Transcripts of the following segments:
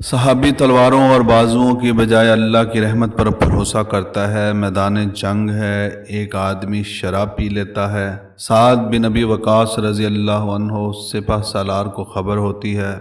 صحابی تلواروں اور بازوؤں کی بجائے اللہ کی رحمت پر بھروسہ کرتا ہے۔ میدان جنگ ہے، ایک آدمی شراب پی لیتا ہے۔ سعد بن ابی وقاص رضی اللہ عنہ سپہ سالار کو خبر ہوتی ہے۔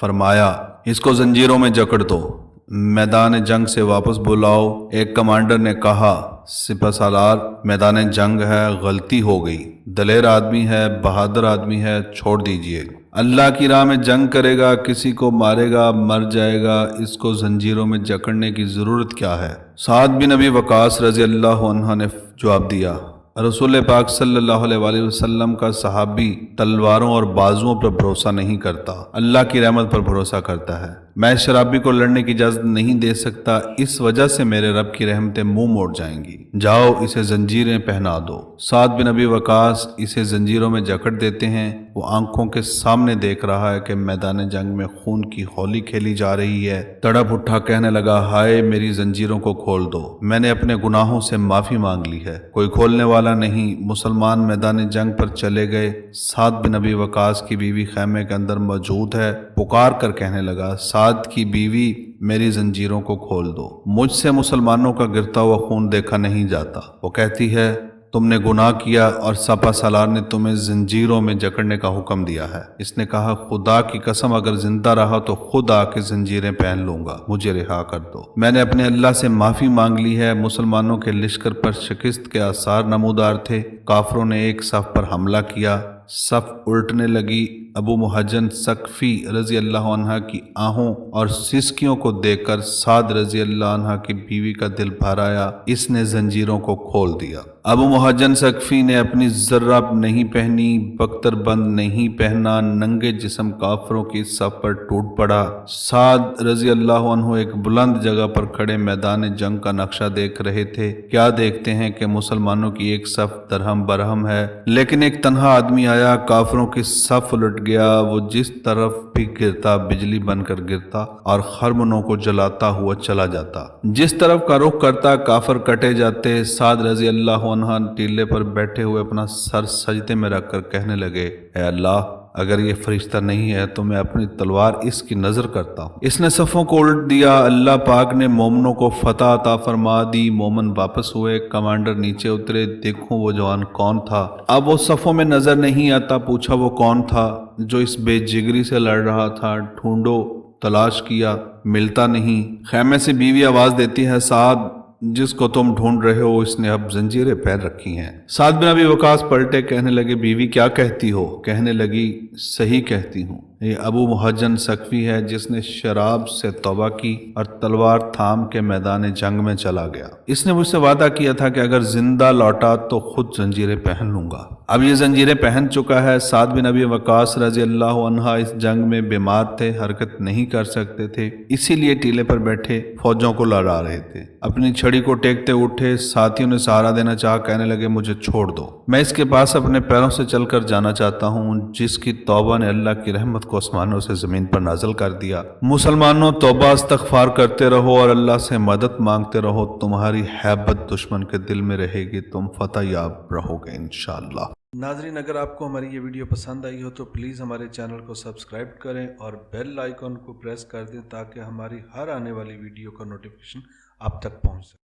فرمایا اس کو زنجیروں میں جکڑ دو، میدان جنگ سے واپس بلاؤ۔ ایک کمانڈر نے کہا سپہ سالار میدان جنگ ہے، غلطی ہو گئی، دلیر آدمی ہے، بہادر آدمی ہے، چھوڑ دیجئے۔ اللہ کی راہ میں جنگ کرے گا، کسی کو مارے گا، مر جائے گا، اس کو زنجیروں میں جکڑنے کی ضرورت کیا ہے؟ سعد بن ابی وقاص رضی اللہ عنہ نے جواب دیا، رسول پاک صلی اللہ علیہ وآلہ وسلم کا صحابی تلواروں اور بازوؤں پر بھروسہ نہیں کرتا، اللہ کی رحمت پر بھروسہ کرتا ہے۔ میں اس شرابی کو لڑنے کی اجازت نہیں دے سکتا، اس وجہ سے میرے رب کی رحمتیں منہ موڑ جائیں گی۔ جاؤ اسے زنجیریں پہنا دو۔ سعد بن ابی وقاص اسے زنجیروں میں جکڑ دیتے ہیں۔ وہ آنکھوں کے سامنے دیکھ رہا ہے کہ میدان جنگ میں خون کی ہولی کھیلی جا رہی ہے۔ تڑپ اٹھا کہنے لگا، ہائے میری زنجیروں کو کھول دو، میں نے اپنے گناہوں سے معافی مانگ لی ہے، کوئی کھولنے والا نہیں۔ مسلمان میدان جنگ پر چلے گئے۔ سعد بن ابی وقاص کی بیوی خیمے کے اندر موجود ہے، پکار کر کہنے لگا، سعد کی بیوی میری زنجیروں کو کھول دو، مجھ سے مسلمانوں کا گرتا ہوا خون دیکھا نہیں جاتا۔ وہ کہتی ہے تم نے گناہ کیا اور سپہ سالار نے تمہیں زنجیروں میں جکڑنے کا حکم دیا ہے۔ اس نے کہا خدا کی قسم اگر زندہ رہا تو خود آ کے زنجیریں پہن لوں گا، مجھے رہا کر دو۔ میں نے اپنے اللہ سے معافی مانگ لی ہے۔ مسلمانوں کے لشکر پر شکست کے آثار نمودار تھے۔ کافروں نے ایک صف پر حملہ کیا، صف الٹنے لگی۔ ابو محجن ثقفی رضی اللہ عنہ کی آہوں اور سسکیوں کو دیکھ کر سعد رضی اللہ عنہ کی بیوی کا دل بھر آیا، اس نے زنجیروں کو کھول دیا۔ ابو محجن ثقفی نے اپنی ذرہ نہیں پہنی، بختر بند نہیں پہنا، ننگے جسم کافروں کی صف پر ٹوٹ پڑا۔ سعد رضی اللہ عنہ ایک بلند جگہ پر کھڑے میدان جنگ کا نقشہ دیکھ رہے تھے۔ کیا دیکھتے ہیں کہ مسلمانوں کی ایک صف درہم برہم ہے، لیکن ایک تنہا آدمی آیا، کافروں کی صف الٹ گیا، وہ جس طرف بھی گرتا بجلی بن کر گرتا اور خرمنوں کو جلاتا ہوا چلا جاتا۔ جس طرف کا رخ کرتا کافر کٹے جاتے۔ سعد رضی اللہ عنہ ٹیلے پر بیٹھے ہوئے اپنا سر سجدے میں رکھ کر کہنے لگے، اے اللہ اگر یہ فرشتہ نہیں ہے تو میں اپنی تلوار اس کی نظر کرتا ہوں۔ اس نے صفوں کو الٹ دیا، اللہ پاک نے مومنوں کو فتح عطا فرما دی۔ مومن واپس ہوئے، کمانڈر نیچے اترے، دیکھوں وہ جوان کون تھا۔ اب وہ صفوں میں نظر نہیں آتا، پوچھا وہ کون تھا جو اس بے جگری سے لڑ رہا تھا؟ ڈھونڈو، تلاش کیا، ملتا نہیں۔ خیمے سے بیوی آواز دیتی ہے، سعد جس کو تم ڈھونڈ رہے ہو اس نے اب زنجیریں پہن رکھی ہیں۔ سعد بن ابی وقاص پلٹے، کہنے لگے بیوی کیا کہتی ہو؟ کہنے لگی صحیح کہتی ہوں، یہ ابو محجن ثقفی ہے جس نے شراب سے توبہ کی اور تلوار تھام کے میدان جنگ میں چلا گیا۔ اس نے مجھ سے وعدہ کیا تھا کہ اگر زندہ لوٹا تو خود زنجیریں پہن لوں گا۔ اب یہ زنجیریں پہن چکا ہے۔ سعد بن ابی وقاص رضی اللہ عنہ اس جنگ میں بیمار تھے، حرکت نہیں کر سکتے تھے، اسی لیے ٹیلے پر بیٹھے فوجوں کو لڑا رہے تھے۔ اپنی چھڑی کو ٹیکتے اٹھے، ساتھیوں نے سہارا دینا چاہا، کہنے لگے مجھے چھوڑ دو، میں اس کے پاس اپنے پیروں سے چل کر جانا چاہتا ہوں جس کی توبہ نے اللہ کی رحمت کو آسمانوں سے زمین پر نازل کر دیا۔ مسلمانوں توبہ استغفار کرتے رہو اور اللہ سے مدد مانگتے رہو، تمہاری ہیبت دشمن کے دل میں رہے گی، تم فتح یاب رہو گے انشاءاللہ۔ ناظرین اگر آپ کو ہماری یہ ویڈیو پسند آئی ہو تو پلیز ہمارے چینل کو سبسکرائب کریں اور بیل آئیکن کو پریس کر دیں تاکہ ہماری ہر آنے والی ویڈیو کا نوٹیفیکیشن آپ تک پہنچ سکے۔